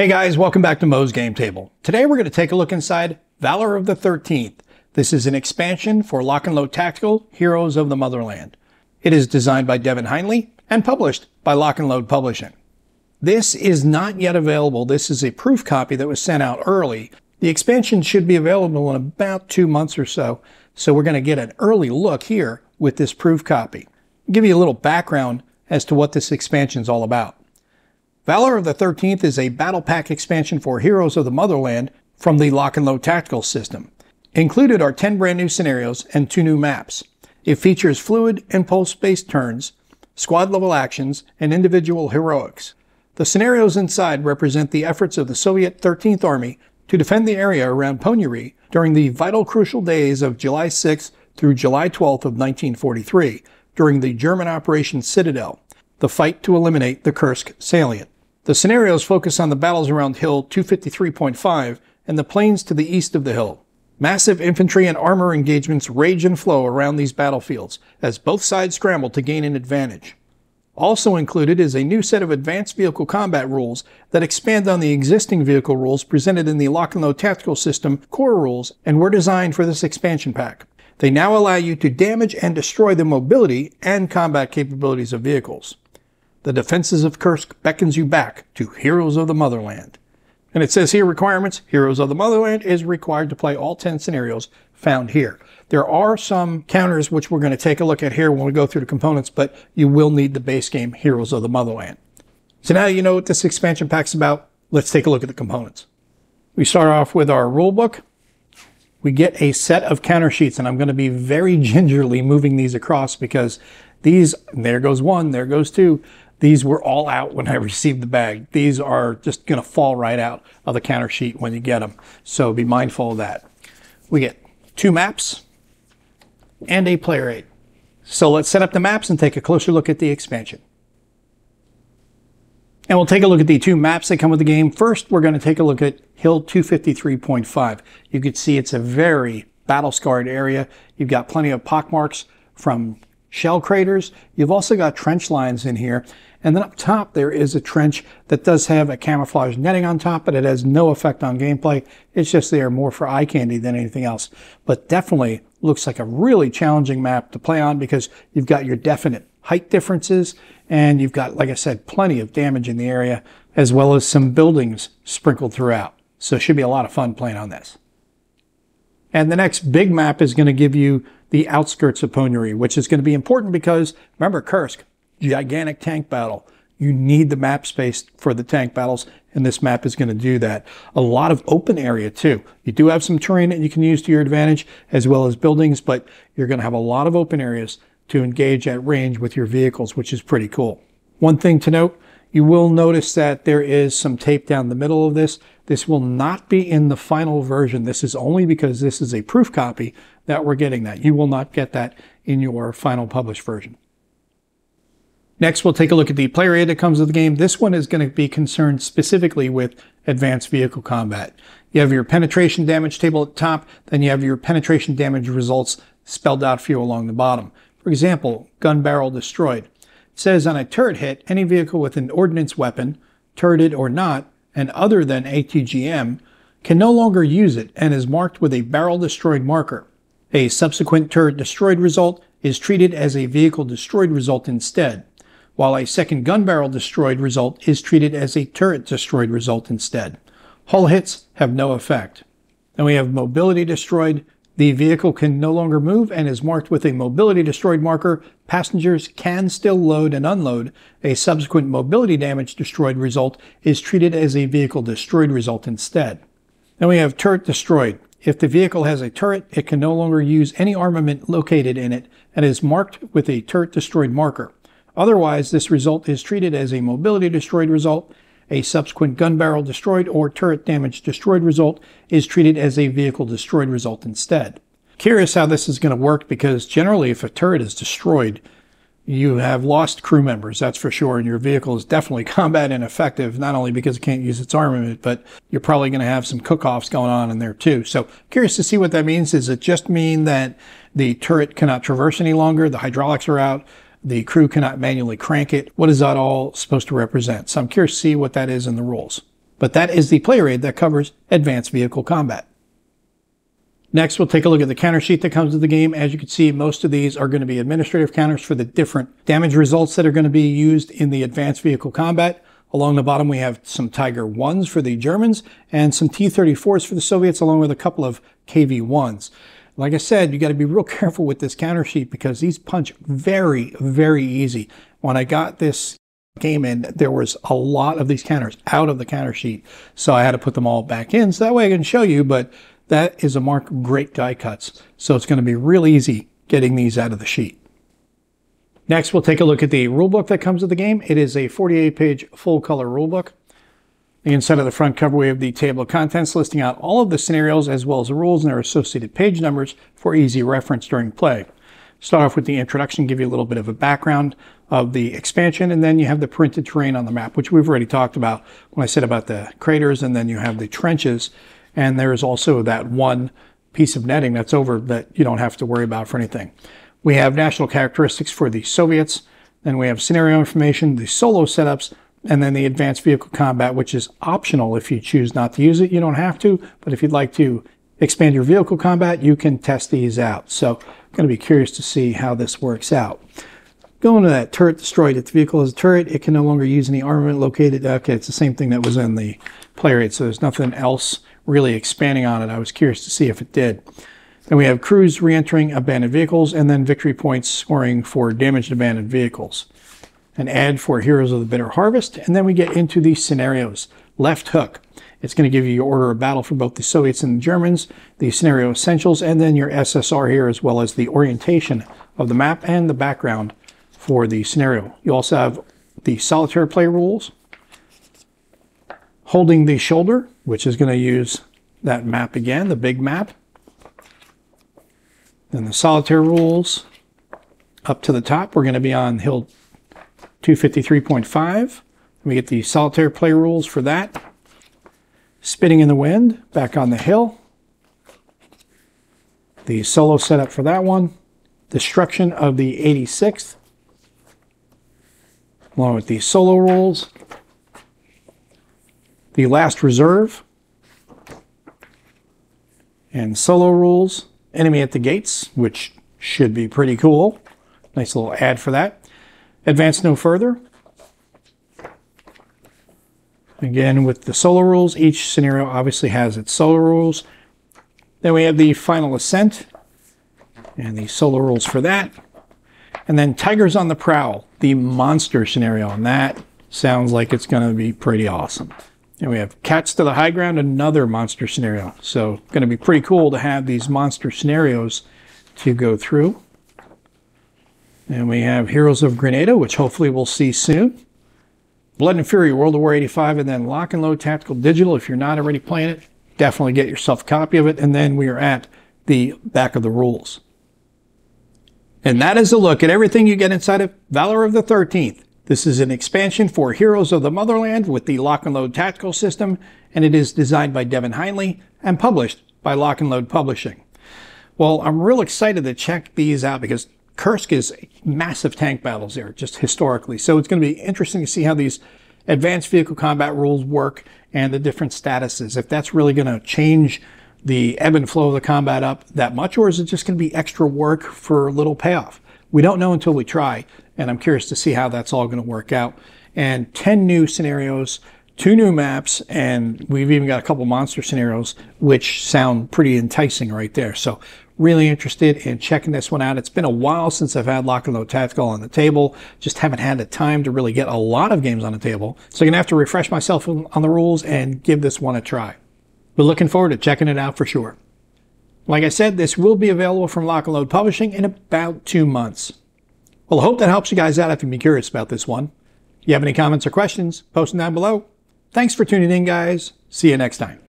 Hey guys, welcome back to Mo's Game Table. Today we're going to take a look inside Valor of the 13th. This is an expansion for Lock and Load Tactical Heroes of the Motherland. It is designed by Devin Hindley and published by Lock and Load Publishing. This is not yet available. This is a proof copy that was sent out early. The expansion should be available in about 2 months or so, so we're going to get an early look here with this proof copy. I'll give you a little background as to what this expansion is all about. Valor of the 13th is a battle pack expansion for Heroes of the Motherland from the Lock and Load Tactical system. Included are 10 brand new scenarios and 2 new maps. It features fluid impulse-based turns, squad-level actions, and individual heroics. The scenarios inside represent the efforts of the Soviet 13th Army to defend the area around Ponyuri during the vital crucial days of July 6th through July 12th of 1943 during the German Operation Citadel, the fight to eliminate the Kursk salient. The scenarios focus on the battles around Hill 253.5 and the plains to the east of the hill. Massive infantry and armor engagements rage and flow around these battlefields as both sides scramble to gain an advantage. Also included is a new set of advanced vehicle combat rules that expand on the existing vehicle rules presented in the Lock and Load Tactical System core rules and were designed for this expansion pack. They now allow you to damage and destroy the mobility and combat capabilities of vehicles. The Defenses of Kursk beckons you back to Heroes of the Motherland. And it says here, requirements, Heroes of the Motherland is required to play all 10 scenarios found here. There are some counters which we're going to take a look at here when we go through the components, but you will need the base game Heroes of the Motherland. So now you know what this expansion pack's about. Let's take a look at the components. We start off with our rule book. We get a set of counter sheets, and I'm going to be very gingerly moving these across because these, there goes one, there goes two. These were all out when I received the bag. These are just going to fall right out of the counter sheet when you get them. So be mindful of that. We get 2 maps and a player aid. So let's set up the maps and take a closer look at the expansion. And we'll take a look at the 2 maps that come with the game. First, we're going to take a look at Hill 253.5. You can see it's a very battle-scarred area. You've got plenty of pockmarks from shell craters. You've also got trench lines in here. And then up top, there is a trench that does have a camouflage netting on top, but it has no effect on gameplay. It's just there more for eye candy than anything else. But definitely looks like a really challenging map to play on because you've got your definite height differences, and you've got, like I said, plenty of damage in the area, as well as some buildings sprinkled throughout. So it should be a lot of fun playing on this. And the next big map is going to give you the outskirts of Ponyuri, which is going to be important because, remember, Kursk, gigantic tank battle. You need the map space for the tank battles, and this map is going to do that. A lot of open area, too. You do have some terrain that you can use to your advantage, as well as buildings, but you're going to have a lot of open areas to engage at range with your vehicles, which is pretty cool. One thing to note, you will notice that there is some tape down the middle of this. This will not be in the final version. This is only because this is a proof copy that we're getting that. You will not get that in your final published version. Next, we'll take a look at the player aid that comes with the game. This one is going to be concerned specifically with advanced vehicle combat. You have your penetration damage table at the top, then you have your penetration damage results spelled out for you along the bottom. For example, gun barrel destroyed. It says on a turret hit, any vehicle with an ordnance weapon, turreted or not, and other than ATGM, can no longer use it and is marked with a barrel destroyed marker. A subsequent turret destroyed result is treated as a vehicle destroyed result instead, while a second gun barrel destroyed result is treated as a turret destroyed result instead. Hull hits have no effect. Then we have mobility destroyed. The vehicle can no longer move and is marked with a mobility destroyed marker. Passengers can still load and unload. A subsequent mobility damage destroyed result is treated as a vehicle destroyed result instead. Then we have turret destroyed. If the vehicle has a turret, it can no longer use any armament located in it and is marked with a turret destroyed marker. Otherwise, this result is treated as a mobility destroyed result. A subsequent gun barrel destroyed or turret damage destroyed result is treated as a vehicle destroyed result instead. Curious how this is going to work because generally if a turret is destroyed, you have lost crew members, that's for sure, and your vehicle is definitely combat ineffective, not only because it can't use its armament, but you're probably going to have some cook-offs going on in there too. So curious to see what that means. Does it just mean that the turret cannot traverse any longer, the hydraulics are out, the crew cannot manually crank it? What is that all supposed to represent? So I'm curious to see what that is in the rules. but that is the player aid that covers advanced vehicle combat. Next, we'll take a look at the counter sheet that comes with the game. As you can see, most of these are going to be administrative counters for the different damage results that are going to be used in the advanced vehicle combat. Along the bottom, we have some Tiger 1s for the Germans and some T-34s for the Soviets, along with a couple of KV-1s. Like I said, you got to be real careful with this counter sheet because these punch very, very easy. When I got this game in, there was a lot of these counters out of the counter sheet, so I had to put them all back in so that way I can show you, but that is a mark of great die cuts, so it's going to be real easy getting these out of the sheet. Next, we'll take a look at the rulebook that comes with the game. It is a 48-page full-color rulebook. The inside of the front cover, we have the table of contents listing out all of the scenarios as well as the rules and their associated page numbers for easy reference during play. Start off with the introduction, give you a little bit of a background of the expansion, and then you have the printed terrain on the map, which we've already talked about when I said about the craters, and then you have the trenches, and there's also that one piece of netting that's over that you don't have to worry about for anything. We have national characteristics for the Soviets, then we have scenario information, the solo setups, and then the advanced vehicle combat, which is optional if you choose not to use it. You don't have to, but if you'd like to expand your vehicle combat, you can test these out. So I'm going to be curious to see how this works out. Going to that turret destroyed. If the vehicle is a turret, it can no longer use any armament located. Okay, it's the same thing that was in the player aid, so there's nothing else really expanding on it. I was curious to see if it did. Then we have crews re-entering abandoned vehicles, and then victory points scoring for damaged abandoned vehicles. An ad for Heroes of the Bitter Harvest, and then we get into the scenarios. Left hook. It's going to give you your order of battle for both the Soviets and the Germans, the scenario essentials, and then your SSR here, as well as the orientation of the map and the background for the scenario. You also have the solitaire play rules, holding the shoulder, which is going to use that map again, the big map. Then the solitaire rules up to the top. We're going to be on hill 253.5. We get the solitaire play rules for that. Spitting in the wind, back on the hill. The solo setup for that one. Destruction of the 86th. Along with the solo rules. The last reserve. And solo rules. Enemy at the gates, which should be pretty cool. Nice little ad for that. Advance no further. Again, with the solo rules, each scenario obviously has its solo rules. Then we have the final ascent and the solo rules for that. And then Tigers on the Prowl, the monster scenario, and that sounds like it's going to be pretty awesome. And we have Cats to the High Ground, another monster scenario. So going to be pretty cool to have these monster scenarios to go through. And we have Heroes of Grenada, which hopefully we'll see soon. Blood and Fury, World of War 85, and then Lock and Load Tactical Digital. If you're not already playing it, definitely get yourself a copy of it. And then we are at the back of the rules. And that is a look at everything you get inside of Valor of the 13th. This is an expansion for Heroes of the Motherland with the Lock and Load tactical system, and it is designed by Devin Heinley and published by Lock and Load Publishing. Well, I'm real excited to check these out because Kursk is massive tank battles there, just historically. So it's going to be interesting to see how these advanced vehicle combat rules work and the different statuses. If that's really going to change the ebb and flow of the combat up that much, or is it just going to be extra work for a little payoff? We don't know until we try, and I'm curious to see how that's all going to work out. And 10 new scenarios, 2 new maps, and we've even got a couple monster scenarios, which sound pretty enticing right there. So really interested in checking this one out. It's been a while since I've had Lock and Load Tactical on the table. Just haven't had the time to really get a lot of games on the table. So I'm going to have to refresh myself on the rules and give this one a try. But looking forward to checking it out for sure. Like I said, this will be available from Lock and Load Publishing in about 2 months. Well, I hope that helps you guys out if you'd be curious about this one. If you have any comments or questions, post them down below. Thanks for tuning in, guys. See you next time.